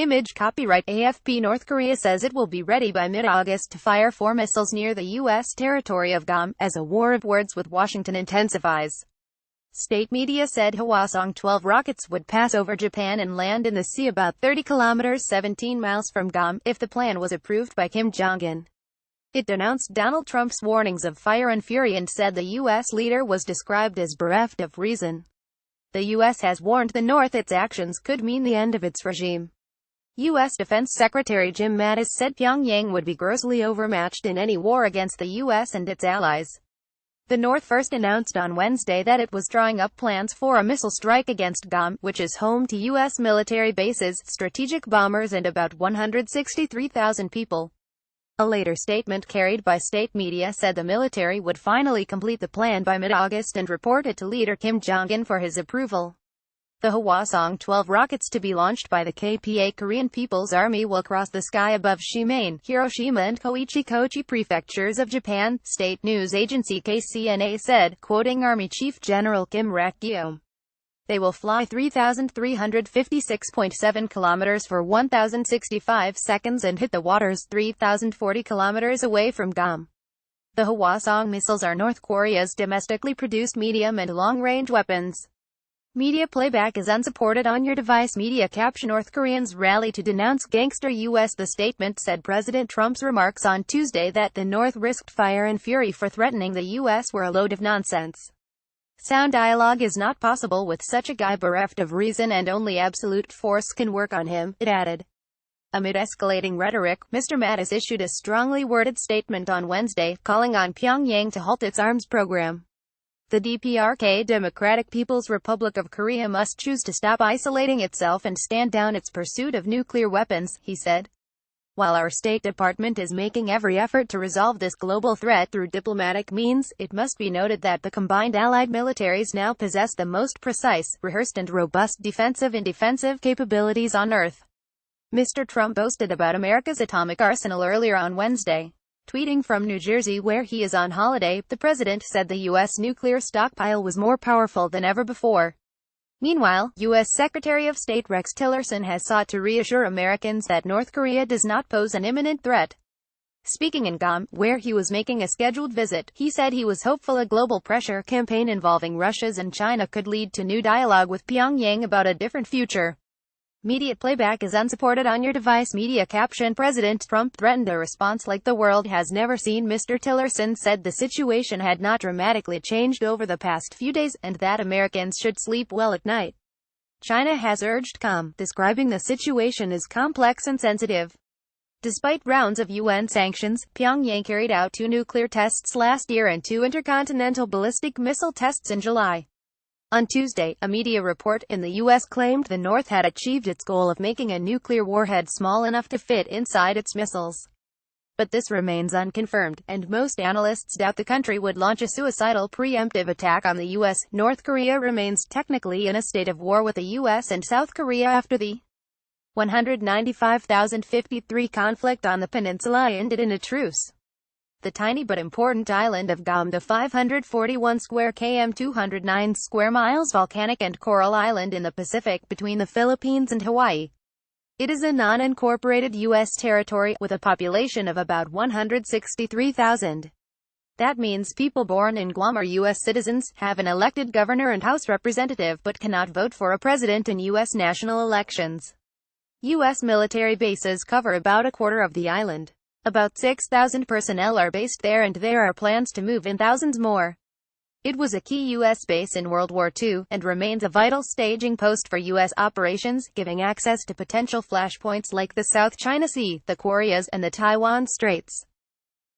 Image copyright AFP. North Korea says it will be ready by mid-August to fire 4 missiles near the U.S. territory of Guam, as a war of words with Washington intensifies. State media said Hwasong-12 rockets would pass over Japan and land in the sea about 30 kilometers 17 miles from Guam, if the plan was approved by Kim Jong-un. It denounced Donald Trump's warnings of fire and fury and said the U.S. leader was described as bereft of reason. The U.S. has warned the North its actions could mean the end of its regime. U.S. Defense Secretary Jim Mattis said Pyongyang would be grossly overmatched in any war against the U.S. and its allies. The North first announced on Wednesday that it was drawing up plans for a missile strike against Guam, which is home to U.S. military bases, strategic bombers and about 163,000 people. A later statement carried by state media said the military would finally complete the plan by mid-August and report it to leader Kim Jong-un for his approval. The Hwasong-12 rockets to be launched by the KPA Korean People's Army will cross the sky above Shimane, Hiroshima and Koichi prefectures of Japan, state news agency KCNA said, quoting Army Chief General Kim Rak-yeom. They will fly 3,356.7 kilometers for 1,065 seconds and hit the waters 3,040 kilometers away from Guam. The Hwasong missiles are North Korea's domestically produced medium and long-range weapons. Media playback is unsupported on your device. Media caption: North Koreans rally to denounce gangster U.S. The statement said President Trump's remarks on Tuesday that the North risked fire and fury for threatening the U.S. were a load of nonsense. Sound dialogue is not possible with such a guy bereft of reason, and only absolute force can work on him, it added. Amid escalating rhetoric, Mr. Mattis issued a strongly worded statement on Wednesday, calling on Pyongyang to halt its arms program. The DPRK, Democratic People's Republic of Korea, must choose to stop isolating itself and stand down its pursuit of nuclear weapons, he said. While our State Department is making every effort to resolve this global threat through diplomatic means, it must be noted that the combined allied militaries now possess the most precise, rehearsed and robust defensive and defensive capabilities on Earth. Mr. Trump boasted about America's atomic arsenal earlier on Wednesday. Tweeting from New Jersey, where he is on holiday, the president said the U.S. nuclear stockpile was more powerful than ever before. Meanwhile, U.S. Secretary of State Rex Tillerson has sought to reassure Americans that North Korea does not pose an imminent threat. Speaking in Guam, where he was making a scheduled visit, he said he was hopeful a global pressure campaign involving Russia and China could lead to new dialogue with Pyongyang about a different future. Media playback is unsupported on your device. Media caption: President Trump threatened a response like the world has never seen. Mr. Tillerson said the situation had not dramatically changed over the past few days, and that Americans should sleep well at night. China has urged calm, describing the situation as complex and sensitive. Despite rounds of UN sanctions, Pyongyang carried out 2 nuclear tests last year and 2 intercontinental ballistic missile tests in July. On Tuesday, a media report in the U.S. claimed the North had achieved its goal of making a nuclear warhead small enough to fit inside its missiles. But this remains unconfirmed, and most analysts doubt the country would launch a suicidal preemptive attack on the U.S. North Korea remains technically in a state of war with the U.S. and South Korea after the 195,053 conflict on the peninsula ended in a truce. The tiny but important island of Guam, the 541 square km 209 square miles volcanic and coral island in the Pacific between the Philippines and Hawaii. It is a non-incorporated U.S. territory, with a population of about 163,000. That means people born in Guam are U.S. citizens, have an elected governor and House representative, but cannot vote for a president in U.S. national elections. U.S. military bases cover about a quarter of the island. About 6,000 personnel are based there, and there are plans to move in thousands more. It was a key U.S. base in World War II, and remains a vital staging post for U.S. operations, giving access to potential flashpoints like the South China Sea, the Koreas, and the Taiwan Straits.